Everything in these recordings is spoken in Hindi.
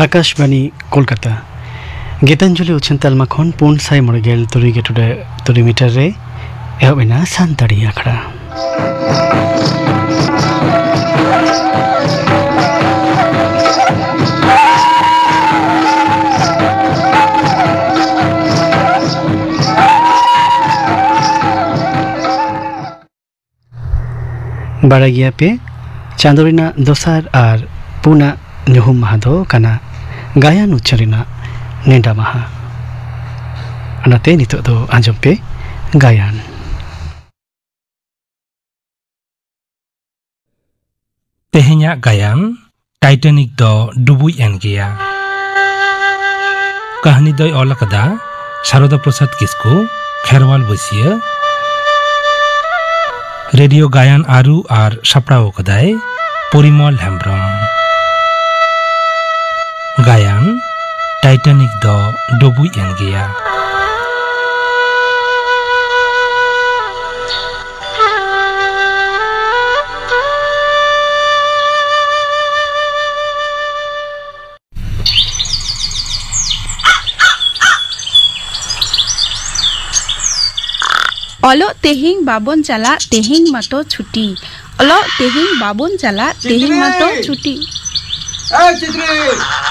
आकाशवाणी कोलकाता गीतांजलि उछन तालमा खन पुन साई मरगेल तुरी मीटर रे एहबिना सानताड़ी आखड़ा बारागिया पे चांदोरिना दोसार आर पुना ᱧᱩᱦᱩᱢ ᱢᱟᱦᱟ ᱫᱚ ᱠᱟᱱᱟ ᱜᱟᱭᱟᱱ ᱩᱪᱪᱟᱨᱤᱱᱟᱜ ᱱᱮᱰᱟ ᱢᱟᱦᱟ ᱚᱱᱟᱛᱮ ᱱᱤᱛᱚᱜ ᱫᱚ ᱟᱸᱡᱚᱢ ᱯᱮ ᱜᱟᱭᱟᱱ ᱛᱮᱦᱮᱧᱟᱜ ᱜᱟᱭᱟᱱ ᱴᱟইᱴᱟᱱᱤᱠ ᱫᱚ ᱰᱩᱵᱩᱡ ᱮᱱ ᱜᱮᱭᱟ ᱠᱟᱹᱦᱱᱤ ᱫᱚᱭ ᱚᱞ ᱟᱠᱟᱫᱟ ᱥᱟᱨᱚᱫᱟ ᱯᱨᱚᱥᱟᱫ ᱠᱤᱥᱠᱩ ᱠᱷᱮᱨᱣᱟᱞ ᱵᱟᱹᱥᱤᱭᱟᱹ ᱨᱮᱰᱤᱭᱳ ᱜᱟᱭᱟᱱ ᱟᱹᱨᱩ ᱟᱨ ᱥᱟᱯᱲᱟᱣ ᱟᱠᱟᱫᱟᱭ ᱯᱚᱨᱤᱢᱚᱞ ᱦᱮᱢᱵᱨᱚᱢ गायन टाइटैनिक दो डुबुj एन गया ओलो तेहिंग बाबोन चला तेहिंग मतो छुट्टी ओलो तेहिंग बाबोन चला तेहिंग मतो छुट्टी चित्री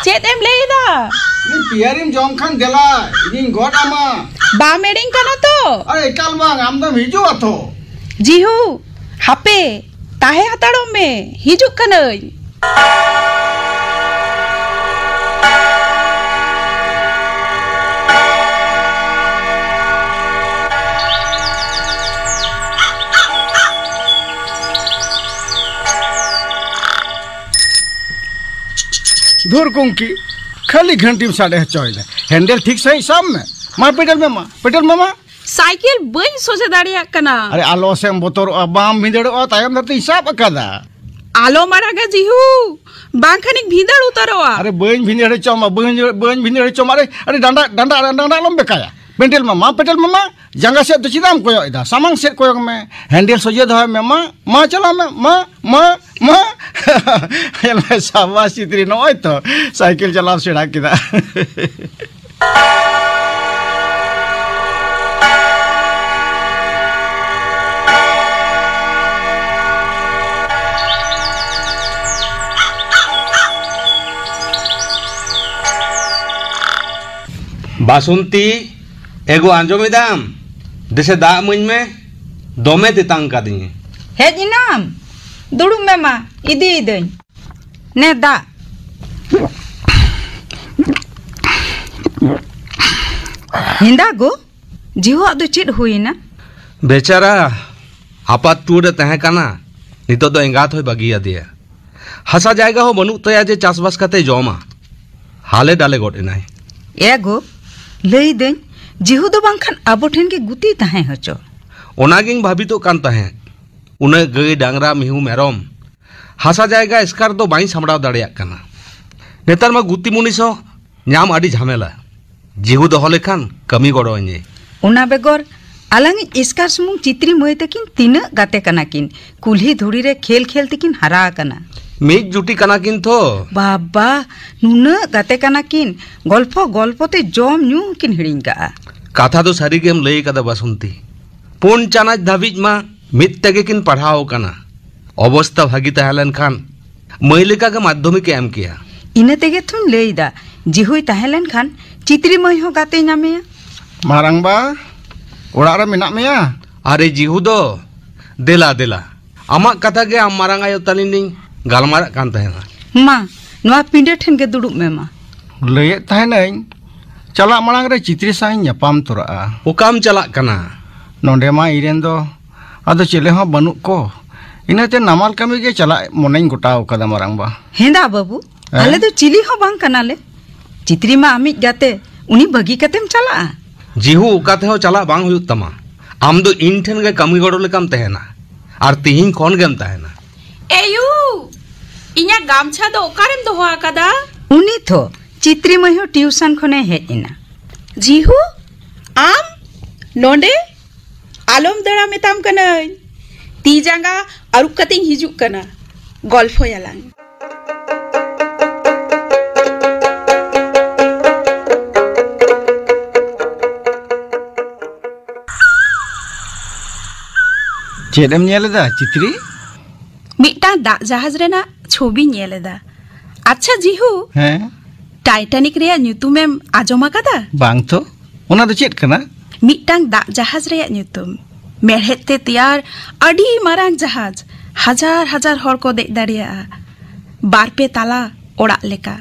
चेत एम लेदा नी पियारिम जम खान देला इदिन गड आमा बा मेडिंग कना तो अरे एकाल बांग आम दम हिजु अथो जीहू हापे ताहे हताड़ो में हिजु कनई धुर कुंकी खाली घंटी में साढ़े चौल हैंडल ठीक सही सब में मार पेडल मामा साइकिल बन सोचे दाड़िया कना अरे आलो से बोतोर बाम भिंदड़ो तायम दते हिसाब अकदा आलो मारागा जीहू बांखनिक भिंदड़ उतरोआ अरे बन भिंदड़े चोमा बन भिंदड़े चोमा अरे डांडा लम बेकाया पेडल मामा जंगा से तो चिदाम कोयो इदा सामंग से कोयो में हैंडल सोजे दो में मां चला में मां ये शाबाश चित्री नय तो साइकिल चलाव सेड़ा किदा बासुंती एगो आंजोमिदाम देसे दा मुझ में दोमे तितांग का दिए हेजिनाम दुड़ू में मा इदी इदन ने दा हिंदा गो जीवा दो चिट हुई ना बेचारा आपात टूर तहे काना नितो दो एंगात होय बगिया दिया हसा जाएगा हो बनु तया जे चासबास काते जोमा हाले डाले गोटेनाय एगो लई देन जीहू दो बांखान आबो ठेन के गुती तहे हचो ओनागिंग भाभी तो कान तहे उन गई डांगरा मिहू मेरम हसा जाएगा इसकार दो बाई सामड़ाव दाड़िया काना नेतार मा गुती मुनिसो न्याम आडी झमेला जीहू दो होले खान कमी गड़ो अñे उना बेगोर आलांग इसकार सुमुंग चित्री मोय तकिन तीन गाते कना किन कुल्ही धुड़ी रे खेल खेल तकिन हरा कना मिज जुटी कना किन तो बाबा नुना गाते कना किन गल्पो ते जम न्यू किन हिड़िंगा कथा तो सारी गेम लई कदा बासुंती पुन चानाच धाबिज मा मित तेगे किन पढ़ाओ कना अवस्था भागी तहलन खान महिलिका के माध्यमिक एम किया इने तेगे थुन लेइदा जिहुई तहलन खान चित्री मय हो गाते नामेया मारंगबा ओड़ा रे मिना मेया अरे जिहू दो देला आमा कथा के आम मारंगा यो तलिनिंग गालमारा कान तहेना मा नवा पिंडे ठेन के दुड़ुब में मा लये तहेनई चला मांग रे चित्री साई न्यापाम तोरा ओकाम चला कना नोंडे मा इरेन दो आदो चेले हो बनु को इनाते नमाल कमी के चला मोनें गोटाव कदा मारंगबा हेंदा बाबू आले दो चिली हो बांग कनाले चित्री मा आमिज गाते उनी बगी कतेम चला जीहू उकाते हो चला बांग हुयुत तमा आम दो इन ठेन के कमी गड़ो लेकाम तहेना आर तिहिं खोन गेम तहेना एयू इन्या गामछा दो ओकारेम दोहो आकादा उनी थो चित्री मयो ट्यूशन खने हेजिना जीहू आम नोंडे आलोम दड़ा मेताम कनई ती जांगा अरुप कतिंग हिजुक कना गल्फ यालांग चेद एम नेलेदा चित्री मिट्टा दाग जहाज रेना छवि नेलेदा अच्छा जीहू हैं टाइटैनिक रे ᱧᱩᱛᱩᱢᱮᱢ आजोमा कदा बांग तो ओना दो चेद कना मिट्टांग दाग जहाज रे ᱧᱩᱛᱩᱢ मेढ़ेत ते तैयार अडी मारांग जहाज हजार हजार हर को देख दाड़िया बारपे ताला ओड़ा लेका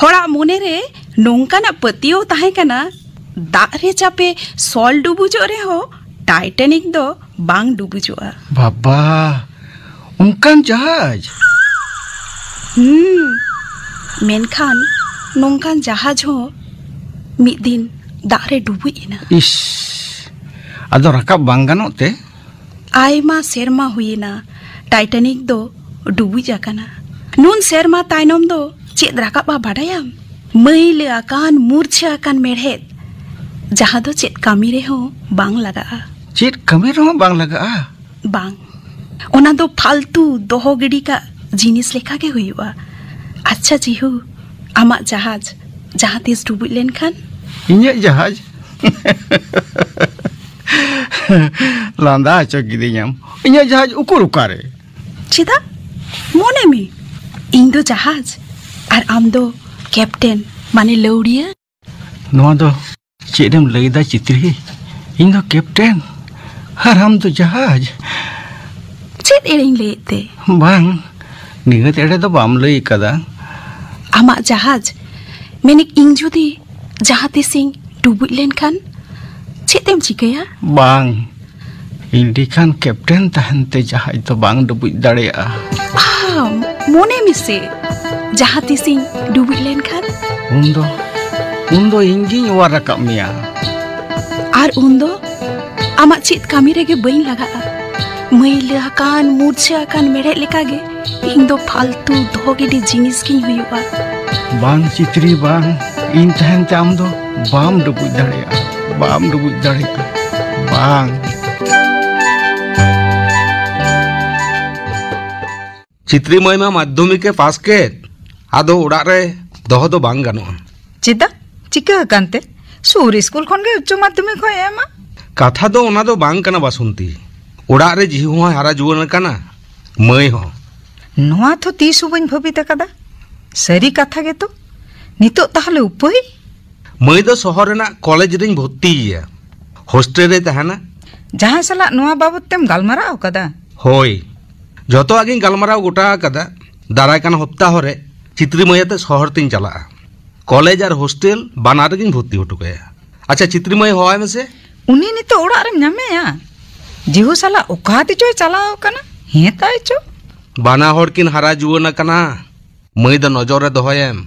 होड़ा मोने रे नोंकाना पतियो ताहे कना दाग रे चापे सॉल डुबुजो रे हो टाइटैनिक दो बांग डुबुजोआ बाबा उनकान जहाज मेनखान नोंकान जहाज हो मिद दिन दाग रे डुबुइना इस अदो रकाब बांग गानोते आयमा सेरमा हुईना टाइटैनिक दो डुबुज आकाना नून सेरमा तायनम दो चेद राकाबा बाडायाम मैले आकान मूर्छे आकान मेढ़ेत जहां दो चेद कामी रे हो बांग लगा चेद कमी रहो बांग लगा बांग ओना दो फालतू दोहो गिडी का जिनिस लेखा के हुईवा अच्छा जीहू आमा जहाज जहां तीस डुबुज लेन खान इन्या जहाज लांदा चौकीदियाम इन्या जहाज उकुर उकारे चिदा मोने में इन दो जहाज और आम दो कैप्टन माने लौड़िया नोआ दो चेदम लईदा चित्री इन दो कैप्टन और हम दो जहाज चेद एड़िंग लेते बांग निगत एड़े दो बाम लई कदा आमा जहाज मैंने इंग जुदी जहां तिसिंग डुबुज लेन खान चेतेम चिकया बांग इंडी खान कैप्टन तहनते जहाज तो बांग डुबुज दाड़ेया मोने में से जहां तिसिंग डुबुज लेन खान उन्दो इंगी वार रकाब मिया और उन्दो आमा चेत कामी रेगे बइन लगा मैले आकान मूर्छे आकान मेड़े लेकागे इन दो फालतू दोगिडी जिनिस की हुईवा बांग चित्री बांग इन तहनते आम दो बाम डुबुज दाड़ेया बाम डुबुज दाड़ेया बांग चित्री मयमा माध्यमिक के पास के आदो उड़ा रे दोहो दो बांग गानो चिदा चिका कांते सूर स्कूल खन के उच्च माध्यमिक होय एमा कथा दो ओना दो बांग कना बासुंती उड़ा रे जीहु हो हारा जुवन कना मय हो नोआ तो तीस बन भबिता कदा सरी कथा गे तो नितो ताहले उपई मई दो शहर रेना कॉलेज रिंग भर्ती गया हॉस्टल रे तहना जहां सला नोआ बाबत तेम गालमाराव कदा होय जतो आगे गालमाराव गोटा कदा दाराय कान हप्ताह रे चित्री मयते शहर तीन चला कॉलेज और हॉस्टल बानार गिन भर्ती होटो गया अच्छा चित्री मय होय में से उनी नितो ओड़ा रे ᱧᱟᱢᱮᱭᱟ जीहु सला ओकाती चोय चलाव कना हे ताय चो बाना हर किन हारा जुवन कना मई द नजर रे दोहयम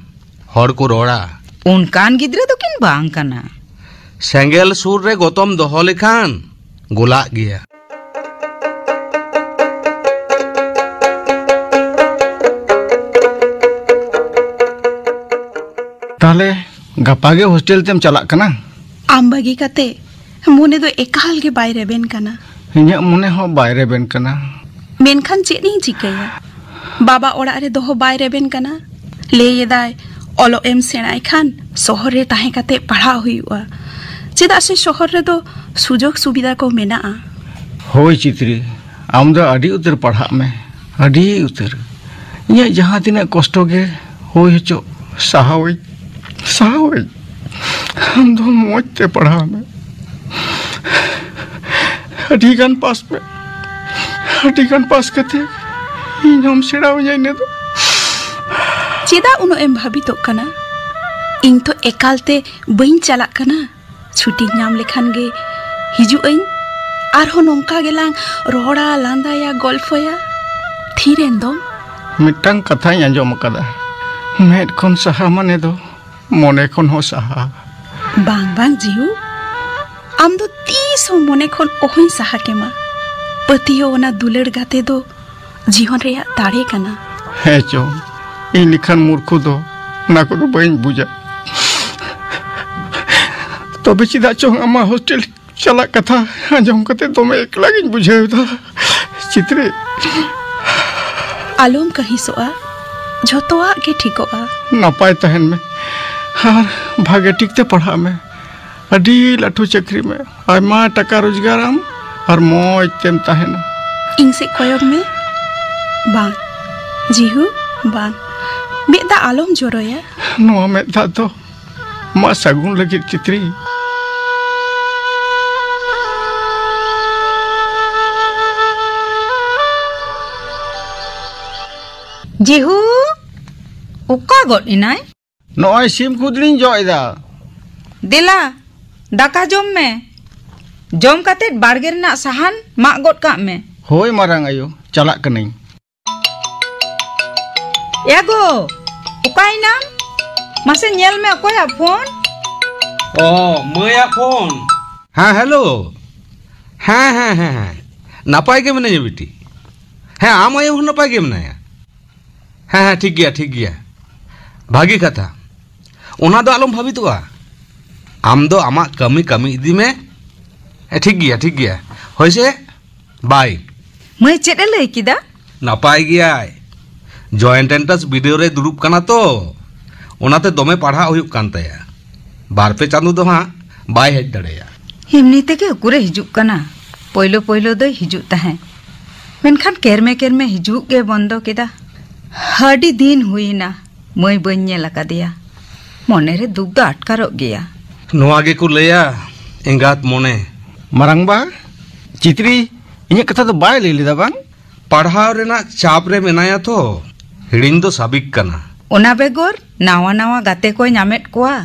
हर को रोड़ा उनकान गिद्रे दो किन बांग कना सेंगेल सुर रे गौतम दोहो लेखान गोला गया ताले गपागे हॉस्टल तेम चला कना आम बगी कते मोने दो एकाल के बायरे बेन कना इन्या मोने हो बायरे बेन कना मेनखान चेनिंग चिकया बाबा ओड़ा रे दोहो बायरे बेन कना ले येदाय ओलो एम सेणाय खान शहर रे ताहे कते पढ़ा हुईवा चेदा से शहर रे दो सुजोग सुविधा को मेना होय चित्री आम दो अडी उतर पढ़ा में अडी उतर इन्या जहां तिना कष्ट गे होय हचो साहावई हम दो मोजते पढ़ा में अडिगन पास करते हम सेड़ा हो जाए तो चेदा उनो एम भाभी तो कना इन तो एकालते बइन चला कना छुट्टी नाम लेखान गे हिजु अइन आर हो नोंका गेलांग रोड़ा लांदाया गोल्फया थीरेन दो मिटंग कथा अंजम कदा मेड खन सहा माने दो मोने खन हो सहा बांग बांग जीहु आम दो तीस हो मोने खन ओहिन सहा केमा पतियो ओना दुलड़ गाते दो जीवन रे दाड़े कना हे चो इन लिखन मूर्खो दो ना को दो बइन बुझा तो बेचिदा चो अमा हॉस्टल चला कथा अंजम कते तो मैं एकला गिन बुझायो था चित्री आलोम कही सोआ झोतोआ के ठीकोआ नपाय तहन में हार भागे टिकते पढ़ा में अडी लाठू चक्री में आयमा टका रोजगार आम और मौज तेम तहना ᱤᱧ ᱥᱮᱫ ᱠᱚᱭᱚᱜ ᱢᱮ ᱵᱟᱝ ᱡᱤᱦᱩ ᱵᱟᱝ ᱢᱮᱫ ᱫᱟᱜ ᱟᱞᱚᱢ ᱡᱚᱨᱚᱭᱟ ᱱᱚᱣᱟ ᱢᱮᱫ ᱫᱟᱜ ᱫᱚ ᱢᱟ ᱥᱟᱹᱜᱩᱱ ᱞᱟᱹᱜᱤᱫ ᱪᱤᱛᱨᱤ ᱡᱤᱦᱩ ᱚᱠᱟ ᱜᱚᱫ ᱮᱱᱟᱭ? ᱱᱚᱜᱼᱚᱭ ᱥᱤᱢ ᱠᱩᱫᱽᱨᱤᱧ ᱡᱚᱜ ᱮᱫᱟ ᱫᱮᱞᱟ ᱫᱟᱠᱟ ᱡᱚᱢ ᱢᱮ ᱡᱚᱢ ᱠᱟᱛᱮᱫ ᱵᱟᱲᱜᱮ ᱨᱮᱱᱟᱜ ᱥᱟᱦᱟᱱ ᱢᱟᱜ ᱜᱚᱫ ᱠᱟᱜ ᱢᱮ ᱦᱳᱭ ᱢᱟᱨᱟᱝ ᱟᱭᱳ ᱪᱟᱞᱟᱜ ᱠᱟᱹᱱᱟᱹᱧ ᱮᱜᱳ ᱚᱠᱟᱭᱱᱟᱢ ᱢᱟᱥᱮ ᱧᱮᱞ ᱢᱮ ᱚᱠᱚᱭᱟᱜ ᱯᱷᱳᱱ ᱚ ᱢᱟᱹᱭᱟᱜ ᱯᱷᱳᱱ ᱦᱮᱸ ᱦᱮᱞᱳ ᱦᱮᱸ ᱱᱟᱯᱟᱭ ᱜᱮ ᱢᱮᱱᱟᱧᱟ ᱵᱤᱴᱤ ᱦᱮᱸ ᱟᱢ ᱟᱭᱳ ᱦᱚᱸ ᱱᱟᱯᱟᱭ ᱜᱮ ᱢᱮᱱᱟᱭᱟ ᱦᱮᱸ ᱴᱷᱤक ᱜᱮᱭᱟ ᱵᱷᱟᱹᱜᱤ ᱠᱟᱛᱷᱟ ᱚᱱᱟ ᱫᱚ ᱟᱞᱚᱢ ᱵᱷᱟᱵᱤᱛᱚᱜᱼᱟ ᱟᱢ ᱫᱚ ᱟᱢᱟᱜ ᱠᱟᱹᱢᱤ ᱤᱫᱤ ᱢᱮ ᱴᱷᱤक ᱜᱮᱭᱟ ᱦᱳᱭᱥᱮ बाय ᱢᱟᱹᱭ ᱪᱮᱫ ᱮ ᱞᱟᱹᱭ ᱠᱮᱫᱟ नापाय गियाय जॉइंट एंट्रेंस वीडियो रे दुरुब कना तो ओनाते दोमे पढ़ा हुयुक कान ताया बारपे चांदो दो हां बाय हेज दड़ेया एमनी तेगे उकुरे हिजुक कना पहलो दो हिजुक ताहे मेनखान केरमे हिजुक गे बंदो केदा हाडी दिन हुईना मई बन नेल आकादेया मने रे दुख दो अटकारोग गया नोआ गे को लैया एंगात मोने मारांग बा चित्री इᱧᱟᱹᱜ कथा तो बाय लई लेदा बांग पढ़ाव रेना चाप रे मेनाया तो हिड़िंग दो साबिक कना ओना बेगोर नावा गाते को नामेट कोआ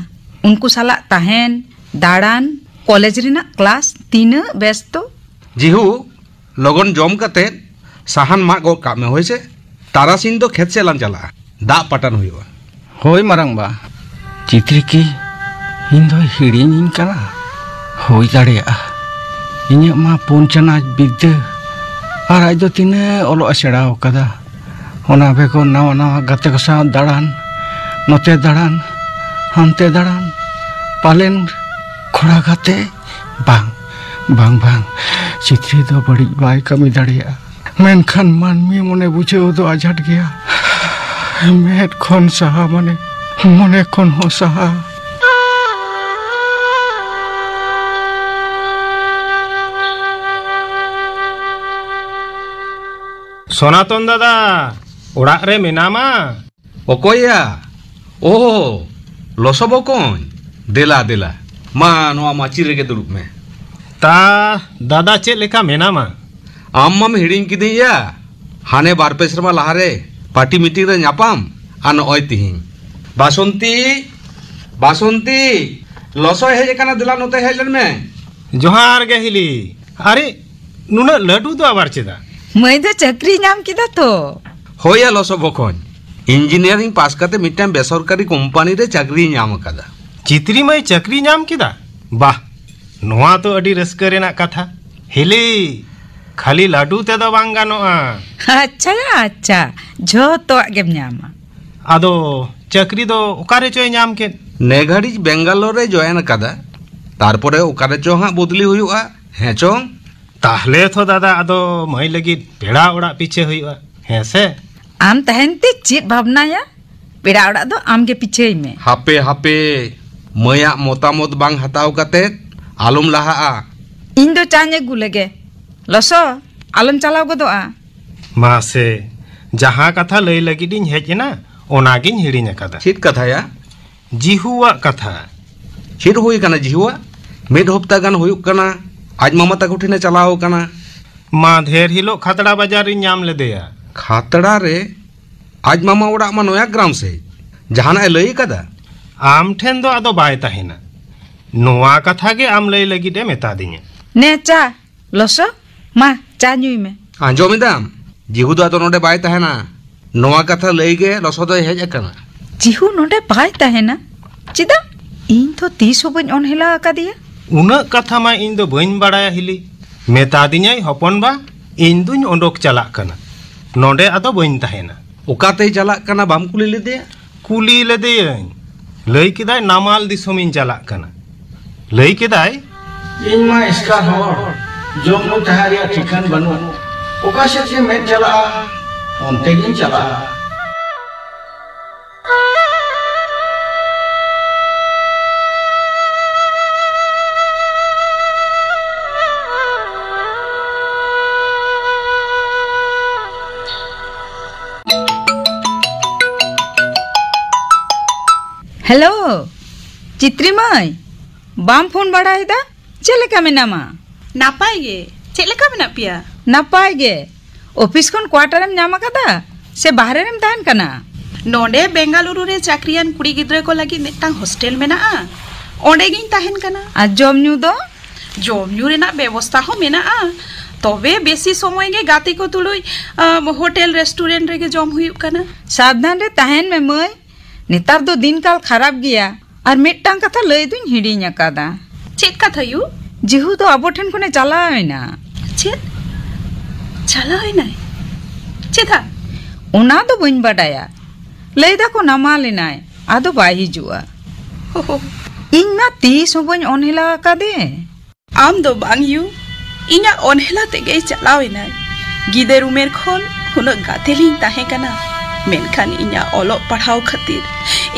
उनको साला ताहेन दाड़ान कॉलेज रेना क्लास तीना बेस्तो जीहू लगन जम कते साहान मा गो का में होइसे तारासिन दो खेत से लान चला दा पटन हुइवा होय मारांग बा चित्री की इन दो हिड़िंग कना होय दाड़ेया इᱧᱟᱹᱜ मा पुनचना बिद्दे और आज दो तीन ओलो सेड़ाव कदा ओना बेको नावा गाते को साथ दाड़ान नोते दाड़ान हानते दाड़ान पालेन खोड़ा गाते बांग चित्री दो बड़ी बाय कमी दाड़िया मेनखान मानमी मने बुझेव दो आझाट गया मेद खन सहा मने मने खन हो सहा सनातन दादा ओड़ाग रे मेनामा ओकोया ओ लसबकोन देला मा नोआ माची रेगे दुरुब में ता दादा चे लेका मेनामा आम माम हिड़िंग किदिया हाने बारपे शर्मा लहारे पार्टी मीटिंग रे न्यापाम आन ओय तिहिं बासंती लसो हेज काना दिला नोते हेलन में जोहार गे हिली अरे नुना लड्डू दो आबार चेदा मई दो चक्री नाम किदा तो होया लसबकोन इंजीनियरिंग पास करते मिटम बेसरकारी कंपनी रे चाकरी नाम कदा चित्री मई चक्री नाम किदा वाह नोआ तो अडी रस्क रेना कथा हिली खाली लाडू ते दो बांग गानोआ अच्छा झोतो गेम नामा आदो चक्री दो ओकारे चोय नाम के नेघाड़ी बेंगालोर रे जॉइन कदा तारपरे ओकारे चो हां बदली हुयुआ हे चों ताहले तो दादा आदो मई लगी पेड़ा ओड़ा पीछे हुआ है से आम तहनते चेत भावनाया पेड़ा ओड़ा दो आम के पीछे में हापे मया मोतामत बांग हताव कते आलम लहा इन दो चाने गुलेगे लसो आलम चलाव गदोआ मासे जहां कथा लई लगी दिन हेजना ओनागिन हिड़िन कदा चित कथा या जिहुआ कथा चित हुई कना जिहुआ मिड हफ्ता गान हुयुक कना आज मामा तक उठिने चलाओ कना माधेर हिलो खतड़ा बाजार नाम ले देया खतड़ा रे आज मामा ओड़ा मा नया ग्राम से जहाना ए लई कदा आम ठेन दो आदो बाय ताहिना नोआ कथा गे आम लई लगी दे मेता दिने ने चा लसो मा चा नुई में आंजोमिदाम जिहु दो आदो नोडे बाय ताहेना नोआ कथा लई गे लसो दो हेज कना जिहु नोडे बाय ताहेना चिदा इन तो 30 बन ऑन हिला आकादिया उना कथा मा इन दो बइन बाड़ाया हिली मेता दिन्याई हपन बा इन दुन ओंडोक चला कना नोडे आदो बइन ताहेना ओकाते चला कना बाम कुली लेदे कुली लेदे लई किदाय नामाल दिसोमिन चला कना लई किदाय इन मा इसका हर जोम नु तहारिया ठिकान बनु ओका से में चला ओनते गिन चला हेलो चित्री माई बाम फोन बड़ाएदा चलेका मेनामा नापाय गे चेद लेका मेना पिया नापाय गे ऑफिस खन क्वार्टरम ᱧᱟᱢ ᱟᱠᱟᱫᱟ से बाहरे रेम तहन कना नोडे बेंगालुरु रे चाकरियान कुड़ी गिद्रा को लगी मिट्टांग हॉस्टल मेनाआ ओंडे गिन तहन कना आ जॉब न्यू दो जॉब न्यू रेना व्यवस्था हो मेनाआ तबे बेसी समय गे गाते को तुलुई होटल रेस्टोरेंट रे गे जॉम हुई कना सावधान रे तहन में मय नेतार दो दिन काल खराब गया और मिट्टांग कथा लय दुन हिडिन अकादा चेद कथा यू जिहु तो अबो ठन कोने चलायना चेद चला है ना चेदा उना दो बइन बडाया लैदा को नामा लेनाय आदो बाय हिजुआ इन ना तीस बइन ओनहेला कादे आम दो बांग यू इना ओनहेला तेगे चलावे ना गिदर उमेर खन हुन गातेलिन ताहे कना मेनखान इना ओलो पढ़ाव खातिर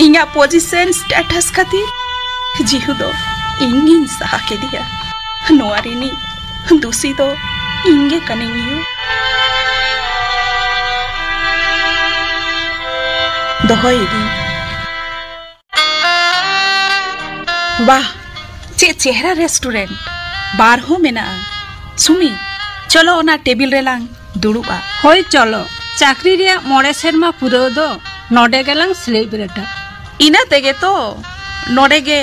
इना पोजीशन स्टेटस खातिर जिहु दो इंगिन सहा के दिया नोआरिनी दूसी दो इंगे कनिंग यू दोहोइदी वाह चे चेहरा रेस्टोरेंट बार हो मेना सुमी चलो ओना टेबिल रे लांग दुड़ुबा होय चलो चाकरी रे मोड़े सेरमा पुरो दो नोडे गेलांग सेलिब्रेट इना तेगे तो नोडे गे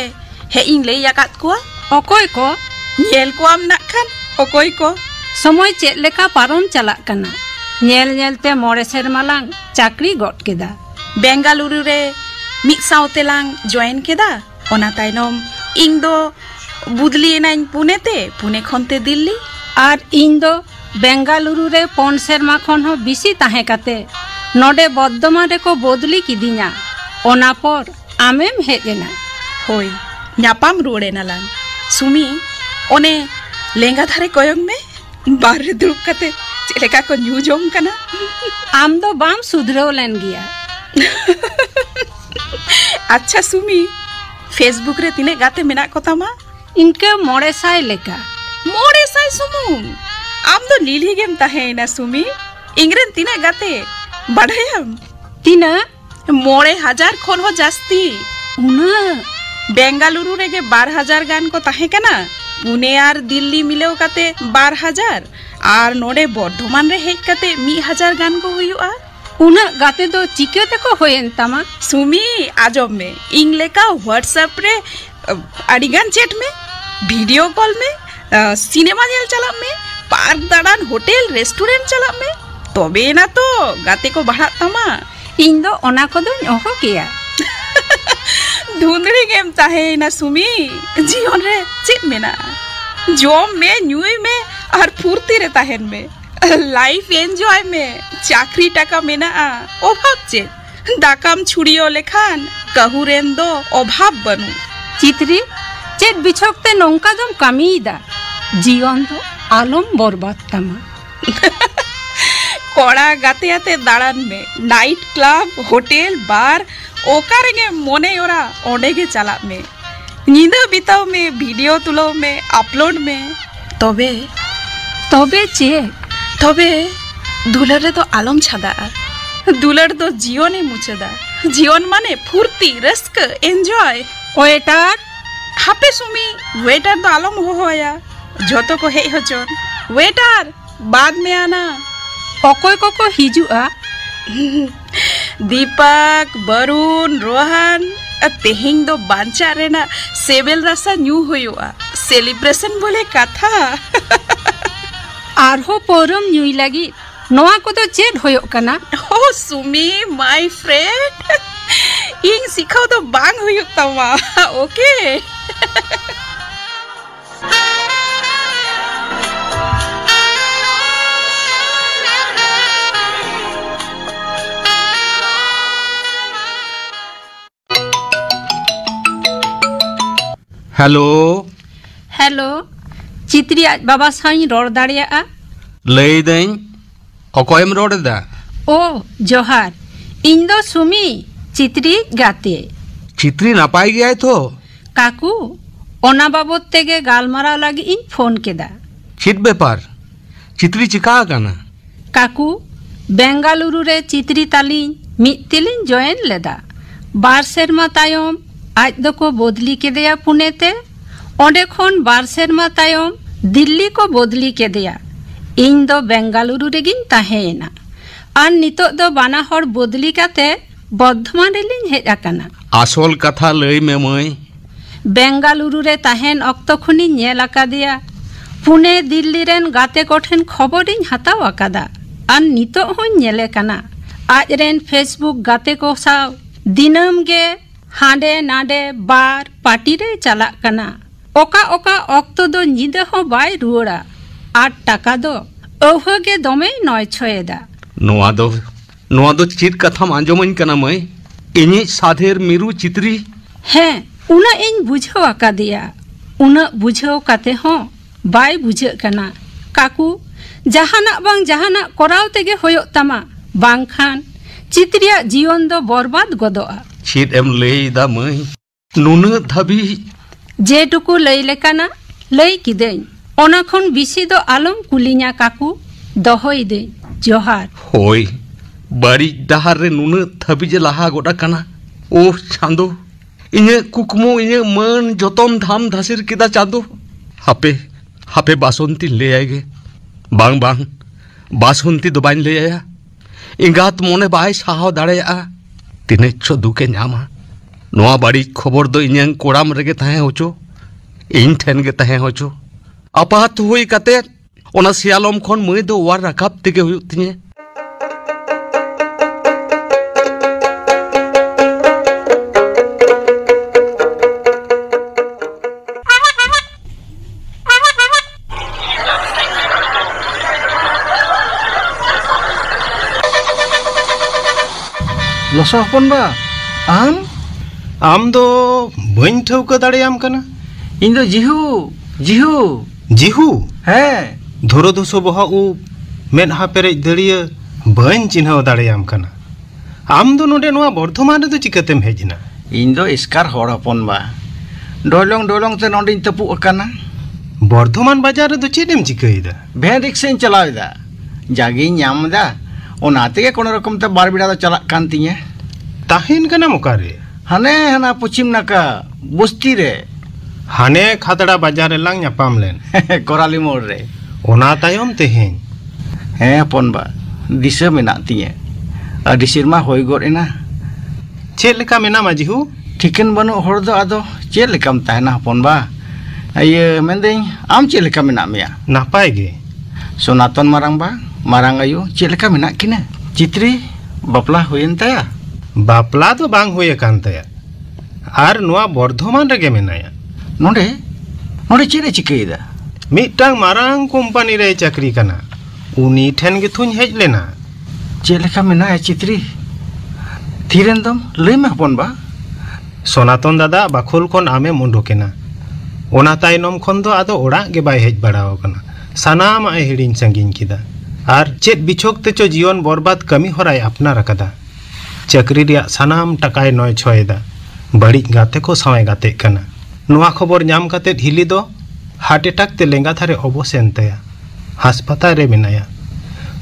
हे इन ले याकात को ओकोय को नेल को आम नाखान ओकोय को समय चेद लेका पारम चलाक कना नेल नेलते मोड़े सेरमा लांग चाकरी गट केदा बेंगालुरु रे मिद साउते लांग जॉइन केदा ओना ताइनम इंग दो बुदली एनाइन पुणे खनते दिल्ली और इन दो बेंगालुरु रे 5 सेरमा खन हो बिसी ताहे काते नोडे बर्धमान रे को बदली किदिना ओना पर आमेम हेजेना होय न्यापाम रुड़ेना लांग सुमी ओने लेंगा धारे कोयंग में बाहर रे दुड़ुब काते चेलेका को न्यू जोम कना आम दो बाम सुधरव लेन गिया अच्छा सुमी फेसबुक रे तिने गाते मेना को तामा इनके मोड़े साय लेका मोड़े साय सुमुन आम दो लीली गेम ताहे ना सुमी इंग्रेन तिने गाते बढ़ायम तिना मोड़े हजार खोन हो जास्ती उना बेंगालुरु रे गे 12,000 गान को ताहे कना पुणे और दिल्ली मिलेव काते 12,000 और नोडे बर्धमान रे हेज काते 1,000 गान को हुयुआ उना गाते दो चिकेते को होयन तामा सुमी आजब में इंग्ले का व्हाट्सएप रे अडिगान चैट में वीडियो कॉल में सिनेमा नेल चला में पार्क दाड़ान होटल रेस्टोरेंट चला में तबे ना तो गाते को बढ़ा तामा इन दो ओना को दो ओहो किया धुंधड़ी गेम ताहे ना सुमी जीवन रे चेत मेना जॉब में न्यूई में और फुर्ती रे ताहेन में लाइफ एंजॉय में चाकरी टाका मेना अभाव चे दाकाम छुड़ियो लेखान कहू रेन दो अभाव बनू चित्री चेत बिछोकते नौका दम कामीदा जीवन दो आलम बर्बाद तमा कोड़ा गाते आते दाड़ान में नाइट क्लब होटल बार ओकारे गे मोने ओरा ओंडे गे चला में नींदा बिताव में वीडियो तुलो में अपलोड में तबे चे तबे दुलर रे तो आलम छादा दुलर तो जीवने मुचदा जीवन माने फुर्ती रस्क एंजॉय वेटर हापे सुमी वेटर तो आलम हो होया जोतो को हे होचन वेटर बाद में आना ओकोय को हिजुआ दीपक वरुण रोहन तेहिंग दो बांचा रेना सेबेल रसा न्यू होयुआ सेलिब्रेशन बोले कथा आरहो पोरम न्यूई लगी नोआ को तो चेड होयो कना हो सुमी माय फ्रेंड इंग सिखाओ तो बांग होयो तवा ओके हेलो हेलो चित्री आज बाबा साई रोड दाड़िया लई दें अकोयम रोड दा ओ जोहार इन दो सुमी चित्री गाते चित्री नापाई गया तो काकू ओना बाबत तेगे गालमारा लगी इन फोन केदा चित बेपार चित्री चिका काना काकू बेंगालुरु रे चित्री ताली मिद तेलिन जॉइन लेदा 2 सेरमा तायम आज दको बदली केदेया पुणे ते ओंडे खन 2 सेरमा तायम दिल्ली को बदली केदेया इन दो बेंगालुरु रेगिन ताहेना आर नितो दो बाना हर बदली काते बर्धमान रेलिन हेज आकाना आसल कथा लई मे मई बेंगालुरु रे ताहेन अक्तो खुनी नेल आकादिया पुणे दिल्ली रेन गाते कोठेन खबरिन हताव आकादा आर नितो हों नेले काना आज रेन फेसबुक गाते को साव दिनम गे हांडे नाडे बार पार्टी रे चला काना ओका ओका अक्तो दो निदे हो बाय रुड़ा 8 टाका दो ओहगे दमे नय छयेदा नोआ दो चित कथाम आंजमन कना मई इनी साधेर मिरु चित्री है उना इन बुझाव आकादिया उना बुझाव काते हो बाय बुझे कना काकू जहाना बांग जहाना कराव तेगे होयो तमा बांग खान चित्रिया जीवन दो बर्बाद गदोआ चित एम लई दा मई नुना धाबी जेटुकु लई लेकाना लई किदेन ओना खन बिसी दो आलम कुलिया काकू दहोई दे जोहार होय बारी डहार रे नुना धाबी जे लाहा गोडा कना ओ चांदो इने कुकमो इने मन जतन धाम धासिर किदा चांदो हापे बासंती ले आएगे बांग बांग बासंती दो बाइन ले आया इंगात मोने बाय साहो दाड़ेया तिने छो दुके न्यामा नोआ बाड़ी खबर दो इन्यां कोड़ाम रेगे ताहे होचो इन ठेन गे ताहे होचो आपात हुई काते ओना सियालम खन मई दो वार राकाब तेगे हुयु तिने लसा हपन बा आम दो बन ठौका दाड़ेयाम कना इन दो जिहू जिहू है धोरो दोसो बहा उ मेदहा पेरेज दड़िया बन चिन्हाव दाड़ेयाम कना आम दो नोडे नोआ बर्धमान रे दो चिकातेम हेजना इन दो स्कार हर हपन बा डोलोंग ते नोडे तपु अकाना बर्धमान बाजार रे दो चेदेम चिकाइदा भैन रिक्शा चलावेदा जागी ᱧᱟᱢदा ओनाते कोनो रकम ते बार बिड़ा चला कान तिया ताहेन कना मोकारे हाने हाना पश्चिम नाका बस्ती रे हाने खातड़ा बाजार रे लांग ᱧᱟᱯᱟᱢ लेन कोराली मोड़ रे ओना तायम तेहेन हे हपन बा दिशा मेना तिया आदि सिरमा होय गोड एना चेद लेका मेना माजिहु ठिकन बनु हर दो आदो चेद लेकाम ताहेना हपन बा आये मेंदें आम चेद लेका मेना मेया नापाय गे सोनातन मारांग बा मारांग आयु चेद लेका मेना किना चित्री बापला होयन ताया बापला तो बांग होय कान ताया आर नोआ बर्धमान रेगे मेनाया नोडे नोडे चेरे चिकेदा मिटांग मारांग कंपनी रे चाकरी कना उनी ठेन गे थुन हेज लेना चेद लेका मेना चित्री थीरेन दम लई मे हपन बा सोनातन दादा बाखोल खन आमे मुंडोकेना ओना तायनम खन दो आदो ओड़ा गे बाय हेज बड़ाव कना सानाम आय हिडिन संगिन किदा आर चेद बिछोक ते चो जीवन बर्बाद कमी होराय अपनार कदा चाकरी रिया सानाम टकाय नय छयदा बड़ी गाते को सावे गाते कना नोआ खबर नाम काते हिली दो हार्ट अटैक ते लेंगा थारे अबसेन तया हासपाताल रे मेनाया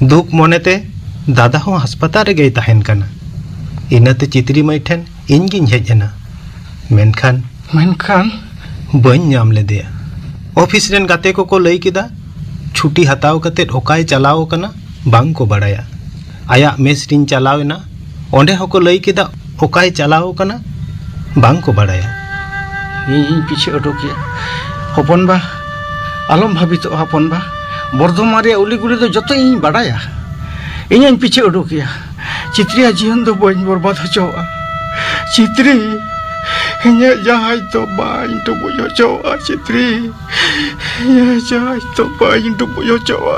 दुख मोनेते दादा हो हासपाताल रे गई ताहेन कना इनाते चित्री मई ठेन इन गिन हेजना मेनखान बन नाम लेदेया ऑफिस रेन गाते को लई किदा छुट्टी हताव कते ओकाय चलाव कना बांग को बड़ाया आया मेस रिन चलावेना ओंडे होको लई किदा ओकाय चलाव कना बांग को बड़ाया इन पीछे अटोकिया हपन बा आलम भाभी तो हपन बा बर्धमान रे उली गुली दो जतो इन बड़ाया इन पीछे अटोकिया चित्रिया जीवन दो बन बर्बाद होचोआ चित्री इन्हें जहाज तो बाइन तो बुझो चोआ चित्री इन्हें जहाज तो बाइन तो बुझो चोआ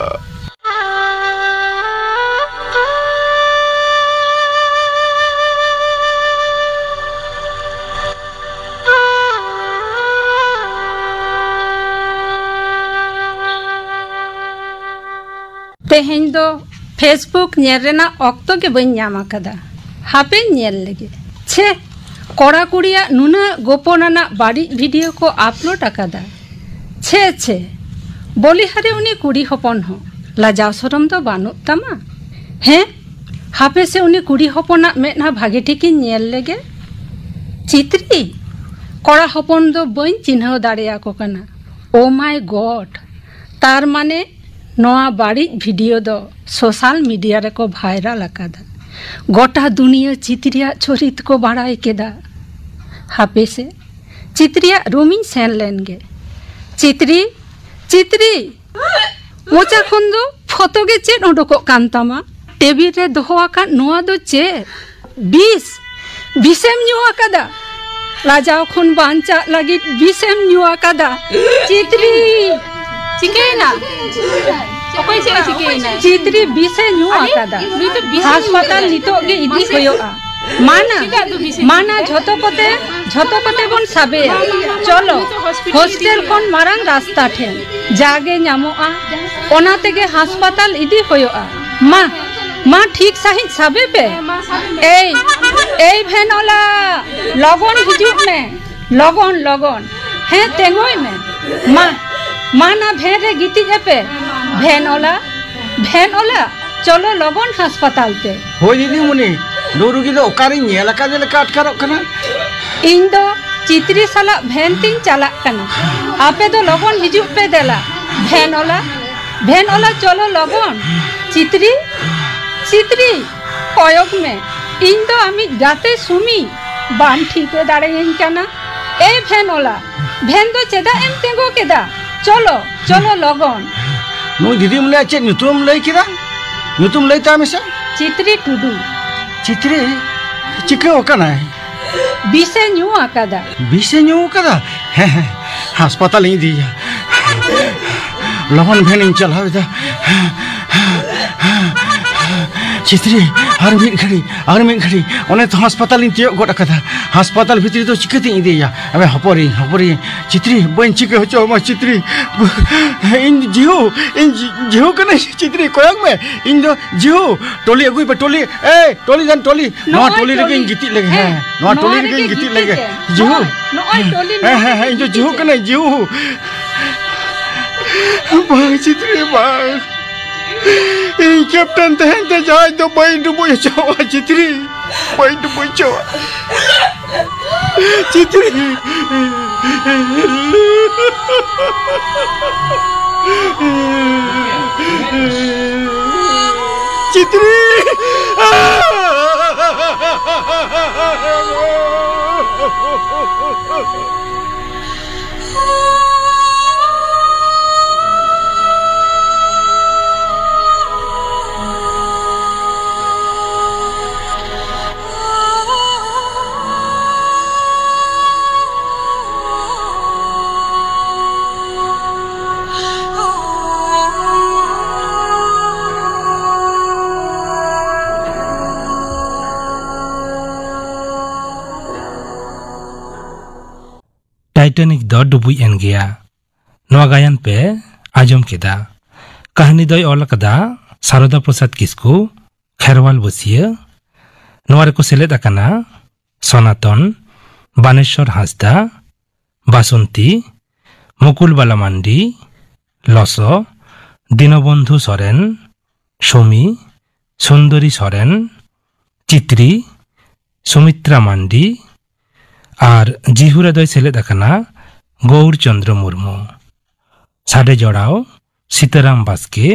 तेहेन दो फेसबुक नेल रेना ऑक्तो के बन ᱧᱟᱢ आकादा हापे नेल लेगे छे कोड़ा कुड़िया नुना गोपनाना बाड़ी वीडियो को अपलोड आकादा छे बोली हरे उनी कुड़ी हपन हो लाजाव सरम तो बानु तमा हैं हापे से उनी कुड़ी हपना मेना भागे ठिकी नेल लेगे चित्री कड़ा हपन दो बई चिन्ह दाड़िया को कना। ओ माय गॉड तार माने नोआ बाड़ी वीडियो दो सोशल मीडिया रे को भाइरल अकादा गोटा दुनिया चित्रिया चरित को बाड़ाई केदा। हापे से चित्रिया रूमिंग सेन लेनगे चित्री चित्री मोचा खन दो फोटो के चेत उडोको कान तामा टेबिल रे दोहो आका नोआ दो चेत बिसेम न्यू आकादा राजा खन बांचा लगी बिसेम न्यू आकादा चित्री चिकेना ओकोय से चिकेना चित्री बिसे न्यू आकादा हास्पताल नितो गे इदी होयोआ माना झोतो कते बन साबे चलो हॉस्टेल खन मारंग रास्ता ठेन जागे नामोआ ओना तेगे हास्पताल इदी होयोआ मा ठीक सही साबे पे ए भेनोला लगन हिजुक में लगन हे तेंगोय में मा ना भेन रे गिति पे भेनोला चलो लगन हास्पताल ते हो दीदी मुनी दो रुगी दो ओकारी नेला का जे लका अटकारो कना इन दो चित्री साला भेन तीन चला कना आपे तो लगन हिजुक पे देला भेनोला चलो लगन चित्री कयक में इन दो आमी गाते सुमी बान ठीके दाड़े कना ए भेनोला भेन दो चेदा एम तेंगो केदा चलो लगन नो दीदी मुने चे नुतुम लई किदा नुतुम लई ता मिसा चित्री टुडू चित्री चिके ओकना बिसे न्यू आकादा हे हास्पताल ही दिया लगन भेन चलावे दा चित्री और मिट घड़ी ओने तो हास्पताल इन तियो गोट कदा हास्पताल भितरी तो चिकेते इदिया अबे हपरी चित्री बन चिके होचो मा चित्री इन जिहु कने चित्री कोयक में इन दो जिहु टोली अगुई पे टोली जन टोली नो टोली लगे गिति लगे है नो टोली लगे गिति लगे जिहु है इन जो जिहु कने जिहु बा चित्री बा कैप्टन तहन जाए तो बई डुबो चवा चित्री बई डुबो चवा चित्री टाइटैनिक दो डुबुई एन गया नवा गायन पे आजम केदा कहानी दोय ऑल कदा सारदा प्रसाद किस्कू खेरवाल बसिया नवारे को सेलेद अकाना सनातन बानेश्वर हासदा बासंती मुकुल बाला मांडी लसो दीनबंधु सोरेन सोमी सुंदरी सोरेन चित्री सुमित्रा मांडी और जिहुरा दोय सेलेद अकाना गौर चंद्र मुर्मू साडे जोड़ाओ सीताराम बास्के